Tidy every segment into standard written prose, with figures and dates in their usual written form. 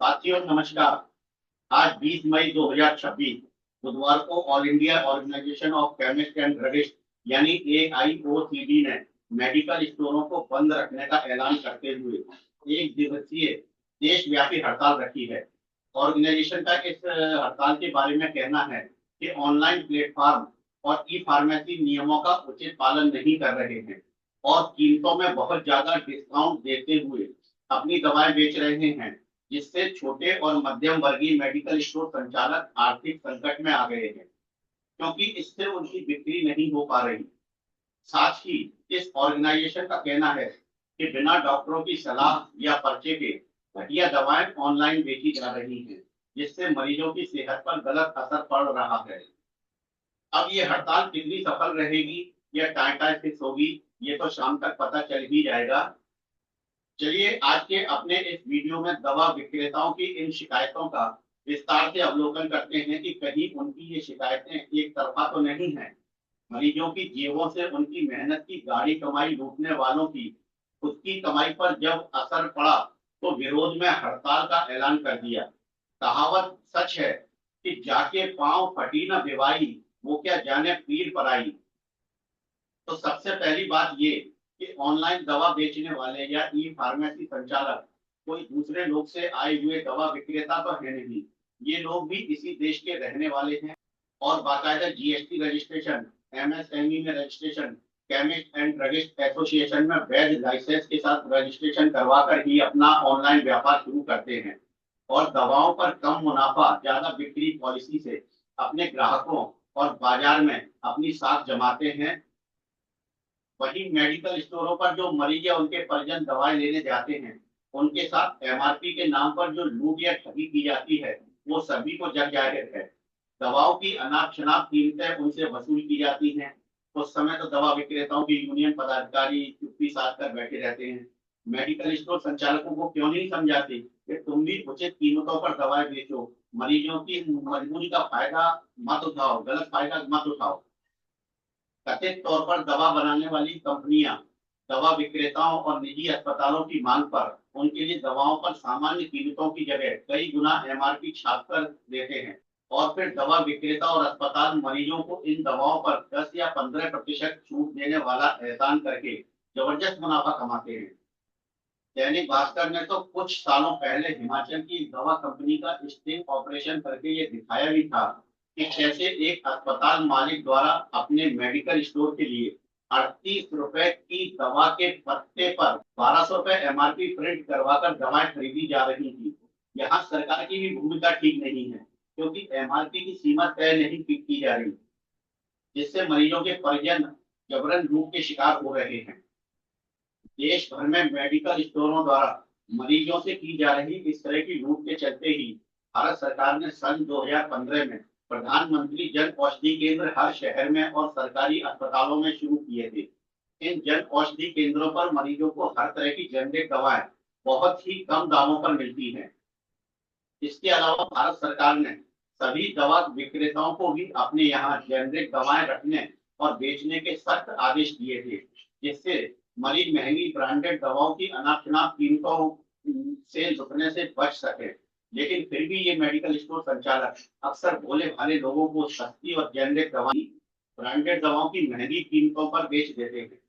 साथियों नमस्कार। आज 20 मई 2026 बुधवार को All India Organisation of chemist and druggist यानी AIOCD ने मेडिकल स्टोरों को बंद रखने का ऐलान करते हुए एक दिवसीय देशव्यापी हड़ताल रखी है। ऑर्गेनाइजेशन का इस हड़ताल के बारे में कहना है कि ऑनलाइन प्लेटफॉर्म और ई फार्मेसी नियमों का उचित पालन नहीं कर रहे हैं और कीमतों में बहुत ज्यादा डिस्काउंट देते हुए अपनी दवाएं बेच रहे हैं, जिससे छोटे और मध्यम वर्गीय मेडिकल स्टोर संचालक आर्थिक संकट में आ गए हैं, क्योंकि इससे उनकी बिक्री नहीं हो पा रही। साथ ही इस ऑर्गेनाइजेशन का कहना है कि बिना डॉक्टरों की सलाह या पर्चे के घटिया दवाएं ऑनलाइन बेची जा रही हैं, जिससे मरीजों की सेहत पर गलत असर पड़ रहा है। अब ये हड़ताल कितनी सफल रहेगी या टाटा फिक्स होगी, ये तो शाम तक पता चल ही जाएगा। चलिए आज के अपने इस वीडियो में दवा विक्रेताओं की इन शिकायतों का विस्तार से अवलोकन करते हैं कि कहीं उनकी ये शिकायतें एक तरफा तो नहीं है। मरीजों की जेबों से उनकी मेहनत की गाढ़ी कमाई लूटने वालों की खुद की कमाई पर जब असर पड़ा तो विरोध में हड़ताल का ऐलान कर दिया। कहावत सच है कि जाके पांव फटी न भिवाई, वो क्या जाने पीर पर आई। तो सबसे पहली बात ये कि ऑनलाइन दवा बेचने वाले या ई फार्मेसी संचालक कोई दूसरे लोग से आए हुए दवा विक्रेता तो है नहीं। ये लोग भी इसी देश के रहने वाले हैं और बाकायदा GST रजिस्ट्रेशन, MSME में registration, chemist and druggist association में वैध लाइसेंस के साथ रजिस्ट्रेशन करवा कर ही अपना ऑनलाइन व्यापार शुरू करते हैं और दवाओं पर कम मुनाफा ज्यादा बिक्री पॉलिसी से अपने ग्राहकों और बाजार में अपनी साख जमाते हैं। वही मेडिकल स्टोरों पर जो मरीज या उनके परिजन दवाएं लेने जाते हैं, उनके साथ MRP के नाम पर जो लूट या ठगी की जाती है, वो सभी को जग जाहिर है। दवाओं की अनाप शनाप कीमतें उनसे वसूल की जाती हैं। उस समय तो दवा विक्रेताओं की यूनियन पदाधिकारी चुप्पी साध कर बैठे रहते हैं। मेडिकल स्टोर संचालकों को क्यों नहीं समझाते कि तुम भी उचित कीमतों पर दवाएं बेचो, मरीजों की मजबूरी का फायदा मत उठाओ, गलत फायदा मत उठाओ। कथित तौर पर दवा बनाने वाली कंपनियां दवा विक्रेताओं और निजी अस्पतालों की मांग पर उनके लिए दवाओं पर सामान्य कीमतों की जगह कई गुना MRP छाप कर देते हैं और फिर दवा विक्रेता और अस्पताल मरीजों को इन दवाओं पर 10 या 15% छूट देने वाला एहसान करके जबरदस्त मुनाफा कमाते हैं। दैनिक भास्कर ने तो कुछ सालों पहले हिमाचल की दवा कंपनी का स्टिंग ऑपरेशन करके ये दिखाया भी था कि कैसे एक अस्पताल मालिक द्वारा अपने मेडिकल स्टोर के लिए 38 रुपए की दवा के पत्ते पर 1200 रुपए MRP प्रिंट करवाकर दवाएं खरीदी जा रही थी। यहाँ सरकार की भी भूमिका ठीक नहीं है, क्योंकि MRP की सीमा तय नहीं की जा रही, जिससे मरीजों के परिजन जबरन लूट के शिकार हो रहे हैं। देश भर में मेडिकल स्टोरों द्वारा मरीजों से की जा रही इस तरह की लूट के चलते ही भारत सरकार ने सन 2015 में प्रधानमंत्री जन औषधि केंद्र हर शहर में और सरकारी अस्पतालों में शुरू किए थे। इन जन औषधि केंद्रों पर मरीजों को हर तरह की जेनरिक दवाएं बहुत ही कम दामों पर मिलती हैं। इसके अलावा भारत सरकार ने सभी दवा विक्रेताओं को भी अपने यहाँ जेनरिक दवाएं रखने और बेचने के सख्त आदेश दिए थे, जिससे मरीज महंगी ब्रांडेड दवाओं की अनाप शनाप कीमतों से लुटने से बच सके। लेकिन फिर भी ये मेडिकल स्टोर संचालक अक्सर भोले भाले लोगों को सस्ती और जेनरिक दवाई ब्रांडेड दवाओं की महंगी कीमतों पर बेच देते हैं।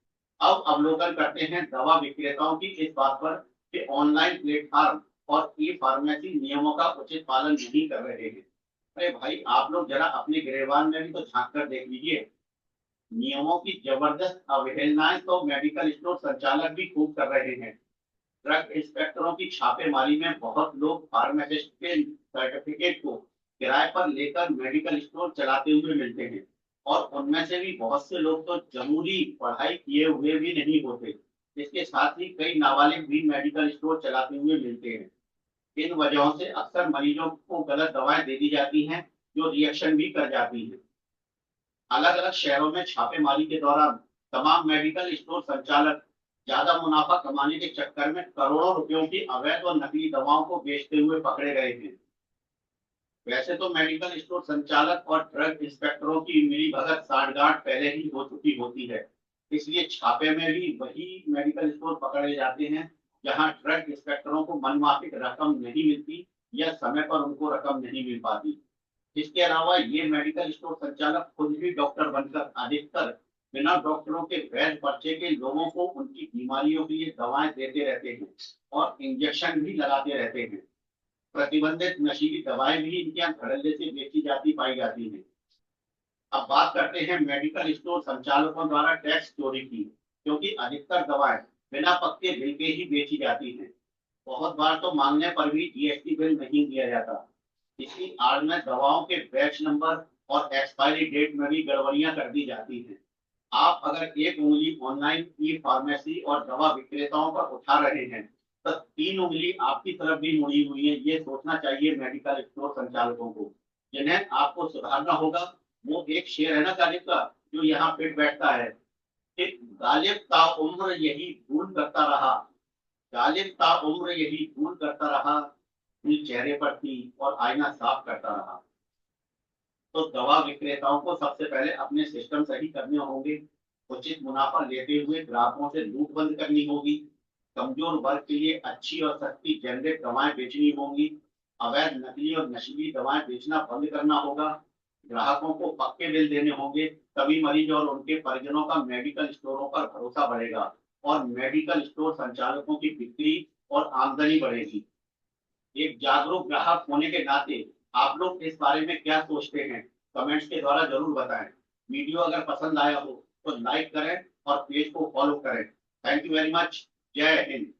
अब अवलोकन करते हैं दवा विक्रेताओं की इस बात पर कि ऑनलाइन प्लेटफॉर्म और ई फार्मेसी नियमों का उचित पालन नहीं कर रहे हैं। अरे भाई, आप लोग जरा अपने गिरेबान में भी तो झांक कर देख लीजिए। नियमों की जबरदस्त अवहेलनाएं तो मेडिकल स्टोर संचालक भी खूब कर रहे हैं। ड्रग इंस्पेक्टरों की छापेमारी में बहुत लोग फार्मासिस्ट के सर्टिफिकेट को किराए पर लेकर मेडिकल स्टोर चलाते हुए मिलते हैं और उनमें से भी बहुत से लोग तो जमूरी पढ़ाई किए हुए भी नहीं होते। इसके साथ ही कई नाबालिग भी मेडिकल स्टोर चलाते हुए मिलते हैं। इन वजहों से अक्सर मरीजों को गलत दवाएं दे दी जाती हैं, जो रिएक्शन भी कर जाती हैं। अलग अलग शहरों में छापेमारी के दौरान तमाम मेडिकल स्टोर संचालक ज्यादा मुनाफा कमाने के चक्कर में करोड़ों रुपयों की अवैध और नकली दवाओं को बेचते हुए पकड़े गए हैं। वैसे तो मेडिकल स्टोर संचालक और ड्रग इंस्पेक्टरों की मिलीभगत सांठगांठ पहले ही हो चुकी होती है, इसलिए छापे में भी वही मेडिकल स्टोर पकड़े जाते हैं जहां ड्रग इंस्पेक्टरों को मनमाफिक रकम नहीं मिलती या समय पर उनको रकम नहीं मिल पाती। इसके अलावा ये मेडिकल स्टोर संचालक खुद भी डॉक्टर बनकर अधिकतर बिना डॉक्टरों के वैध पर्चे के लोगों को उनकी बीमारियों के लिए दवाएं देते रहते हैं और इंजेक्शन भी लगाते रहते हैं। प्रतिबंधित नशीली दवाएं भी इनके यहाँ धड़ल्ले से बेची जाती पाई जाती हैं। अब बात करते हैं मेडिकल स्टोर संचालकों द्वारा टैक्स चोरी की, क्योंकि अधिकतर दवाएं बिना पक्के बिल के ही बेची जाती हैं। बहुत बार तो मांगने पर भी जीएसटी बिल नहीं दिया जाता। इसी आड़ में दवाओं के बैच नंबर और एक्सपायरी डेट में भी गड़बड़ियां कर दी जाती हैं। आप अगर एक उंगली ऑनलाइन ई फार्मेसी और दवा विक्रेताओं पर उठा रहे हैं, तो तीन उंगली आपकी तरफ भी मुड़ी हुई है, ये सोचना चाहिए मेडिकल स्टोर संचालकों को। जिन्हें आपको सुधारना होगा वो एक शेर है ना गालिब का, जो यहाँ फिट बैठता है कि गालिब ता उम्र यही भूल करता रहा, गालिब ता उम्र यही भूल करता रहा, दिल चेहरे पर थी और आईना साफ करता रहा। तो दवा विक्रेताओं को सबसे पहले अपने सिस्टम सही करने होंगे। उचित मुनाफा लेते हुए ग्राहकों से लूट बंद करनी होगी। कमजोर वर्ग के लिए अच्छी और सस्ती जेनरिक दवाएं बेचनी होंगी। अवैध नकली और नशीली दवाएं बेचना बंद करना होगा। ग्राहकों को पक्के बिल देने होंगे, तभी मरीज और उनके परिजनों का मेडिकल स्टोरों पर भरोसा बढ़ेगा और मेडिकल स्टोर संचालकों की बिक्री और आमदनी बढ़ेगी। एक जागरूक ग्राहक होने के नाते आप लोग इस बारे में क्या सोचते हैं, कमेंट्स के द्वारा जरूर बताएं। वीडियो अगर पसंद आया हो तो लाइक करें और पेज को फॉलो करें। Thank you very much. जय हिंद।